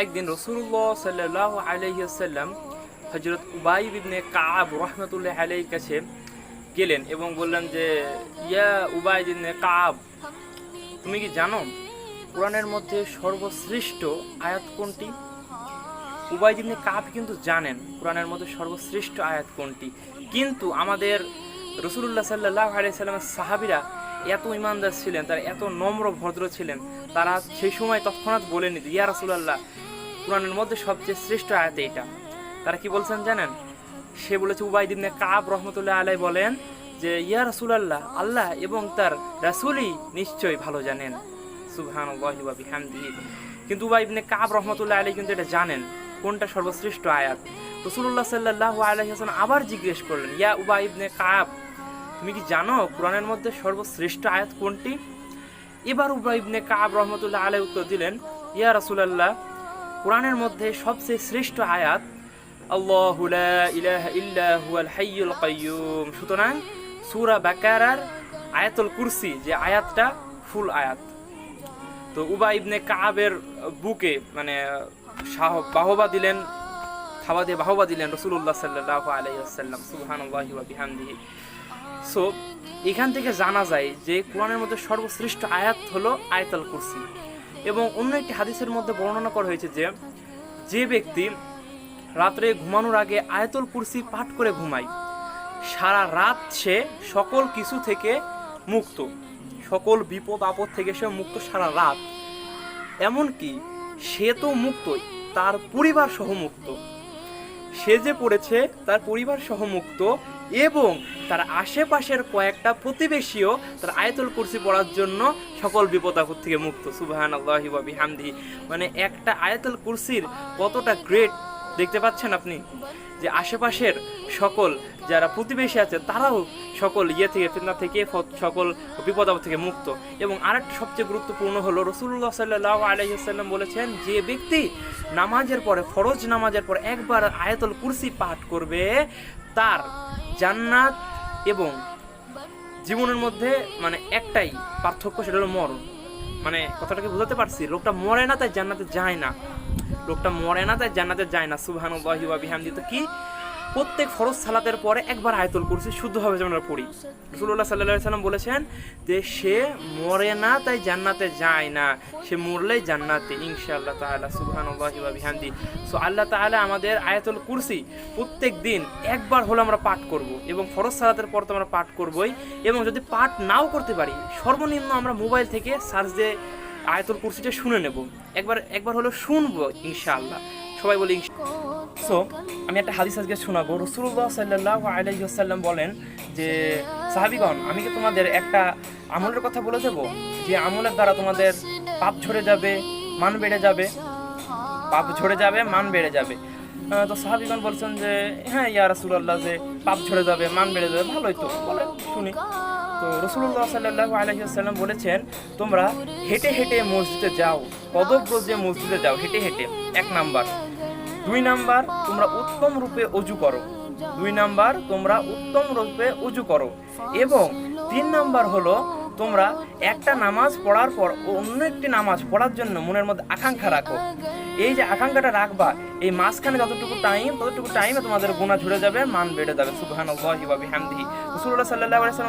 একদিন রাসূলুল্লাহ সাল্লাল্লাহু আলাইহি ওয়াসাল্লাম হযরত উবাই ইবনে কাব রাহমাতুল্লাহি আলাইহির কাছে গেলেন এবং বললেন যে, ইয়া উবাই ইবনে কাব, তুমি কি জানো কোরআনের মধ্যে সর্বশ্রেষ্ঠ আয়াত কোনটি? উবাই ইবনে কাব কিন্তু জানেন কোরআনের মধ্যে সর্বশ্রেষ্ঠ আয়াত কোনটি, কিন্তু আমাদের রাসূলুল্লাহ সাল্লাল্লাহু আলাইহি ওয়াসাল্লামের সাহাবীরা এত ইমানদার ছিলেন, তারা এত নম্র ভদ্র ছিলেন, তারা সেই সময় তৎক্ষণাৎ বলেনি ইয়া রাসূলুল্লাহ, কোরআনের মধ্যে সবচেয়ে শ্রেষ্ঠ আয়াত এইটা। তারা কি বলছেন জানেন? সে বলেছে, উবাই ইবনে কাব রাহমাতুল্লাহি আলাইহি বলেন যে, ইয়া রাসূলুল্লাহ, আল্লাহ এবং তার রাসূলই নিশ্চয়ই ভালো জানেন। সুবহানাল্লাহি ওয়া বিহামদিহি। কিন্তু উবাই ইবনে কাব রাহমাতুল্লাহি আলাইহি কিন্তু এটা জানেন কোনটা সর্বশ্রেষ্ঠ আয়াত। রাসূলুল্লাহ সাল্লাল্লাহু আলাইহি ওয়াসাল্লাম আবার জিজ্ঞেস করলেন, ইয়া উবাই ইবনে কাব, তুমি কি জানো কোরআনের মধ্যে সর্বশ্রেষ্ঠ আয়াত কোনটি? এবার উবাই ইবনে কাব রাহমাতুল্লাহি আলাইহি উত্তর দিলেন, ইয়া রাসূলুল্লাহ, কোরআনের মধ্যে সবচেয়ে শ্রেষ্ঠ আয়াত আল্লাহু লা ইলাহা ইল্লা হুয়াল হাইয়ুল কাইয়্যুম। সুতরাং সূরা বাকারার আয়াতুল কুরসি যে আয়াতটা ফুল আয়াত। তো উবাই ইবনে কাবের বুকে মানে বাহবা দিলেন, থাবা দিয়ে বাহবা দিলেন রাসূলুল্লাহ সাল্লাল্লাহু আলাইহি ওয়াসাল্লাম। সুবহানাল্লাহি ওয়া বিহামদিহি। সো এখান থেকে জানা যায় যে কোরআনের মধ্যে সর্বশ্রেষ্ঠ আয়াত হলো আয়াতুল কুরসি। এবং অন্য একটি হাদিসের মধ্যে বর্ণনা করা হয়েছে যে, যে ব্যক্তি রাত্রে ঘুমানোর আগে আয়াতুল কুরসি পাঠ করে ঘুমায়, সারা রাত সে সকল কিছু থেকে মুক্ত, সকল বিপদ আপদ থেকে সে মুক্ত সারা রাত। এমনকি সে তো মুক্তই, তার পরিবার সহ মুক্ত। সে যে পড়েছে তার পরিবার সহ মুক্ত, এবং তার আশেপাশের কয়েকটা প্রতিবেশীও তার আয়াতুল কুরসি পড়ার জন্য সকল বিপদ আপদ থেকে মুক্ত। সুবহানাল্লাহি ওয়া বিহামদিহি। মানে একটা আয়াতুল কুরসির কতটা গ্রেট দেখতে পাচ্ছেন আপনি, যে আশেপাশের সকল যারা প্রতিবেশী আছে তারাও সকল থেকে ফিতনা থেকে সকল বিপদ আপদ থেকে মুক্ত। এবং আরেকটা সবচেয়ে গুরুত্বপূর্ণ হলো রাসূলুল্লাহ সাল্লাল্লাহু আলাইহি ওয়াসাল্লাম বলেছেন, যে ব্যক্তি নামাজের পরে, ফরজ নামাজের পরে একবার আয়াতুল কুরসি পাঠ করবে, তার জান্নাত এবং জীবনের মধ্যে মানে একটাই পার্থক্য, সেটা হলো মরণ। মানে কথাটাকে বুঝাতে পারছি? লোকটা মরে না তাই জান্নাতে যায় না, লোকটা মরে না তাই জান্নাতে যায় না। সুবহানাল্লাহি ওয়া বিহামদিহি। তো কি প্রত্যেক ফরজ সালাতের পরে একবার আয়াতুল কুরসি শুদ্ধভাবে যেন আমরা পড়ি। রাসূলুল্লাহ সাল্লাল্লাহু আলাইহি ওয়াসাল্লাম বলেছেন যে, সে মরে না তাই জান্নাতে যায় না, সে মরলেই জান্নাতে ইনশাআল্লাহ তাআলা। সুবহানাল্লাহি ওয়া বিহামদিহি। সো আল্লাহ তাআলা আমাদের আয়াতুল কুরসি প্রত্যেক দিন একবার হলো আমরা পাঠ করব, এবং ফরজ সালাতের পর তো আমরা পাঠ করবই। এবং যদি পাঠ নাও করতে পারি, সর্বনিম্ন আমরা মোবাইল থেকে সার্চ দিয়ে আয়াতুল কুরসিটা শুনে নেব, একবার হলো শুনবো ইনশাআল্লাহ। সবাই বলি সো আমি একটা হাদিস আজকে শোনাবো। রাসূলুল্লাহ সাল্লাল্লাহু আলাইহি ওয়াসাল্লাম বলেন যে, সাহাবীগণ, আমি কি তোমাদের একটা আমলের কথা বলে দেব, যে আমলের দ্বারা তোমাদের পাপ ঝরে যাবে, মান বেড়ে যাবে, পাপ ঝরে যাবে, মান বেড়ে যাবে। তো সাহাবীগণ বলছেন যে, হ্যাঁ ইয়া রাসূলুল্লাহ, যে পাপ ঝরে যাবে, মান বেড়ে যাবে, ভালোই তো, বলেন শুনি। তো রাসূলুল্লাহ সাল্লাল্লাহু আলাইহি ওয়াসাল্লাম বলেছেন, তোমরা হেঁটে হেঁটে মসজিদে যাও, পদব্রজে মসজিদে যাও হেঁটে হেঁটে, 1 নাম্বার। 2 নাম্বার, তোমরা উত্তম রূপে ওযু করো, 2 নাম্বার তোমরা উত্তম রূপে ওযু করো। এবং 3 নাম্বার হলো, তোমরা একটা নামাজ পড়ার পর অন্য একটি নামাজ পড়ার জন্য মনের মধ্যে আকাঙ্ক্ষা রাখো। এই যে আকাঙ্ক্ষাটা রাখবা, এই মাঝখানে ততটুকু টাইমে তোমাদের গুনাহ ঝরে যাবে, মান বেড়ে যাবে। সুবহানাল্লাহি ওয়া বিহামদিহি। রাসূলুল্লাহ সাল্লাল্লাহু আলাইহি ওয়াসাল্লাম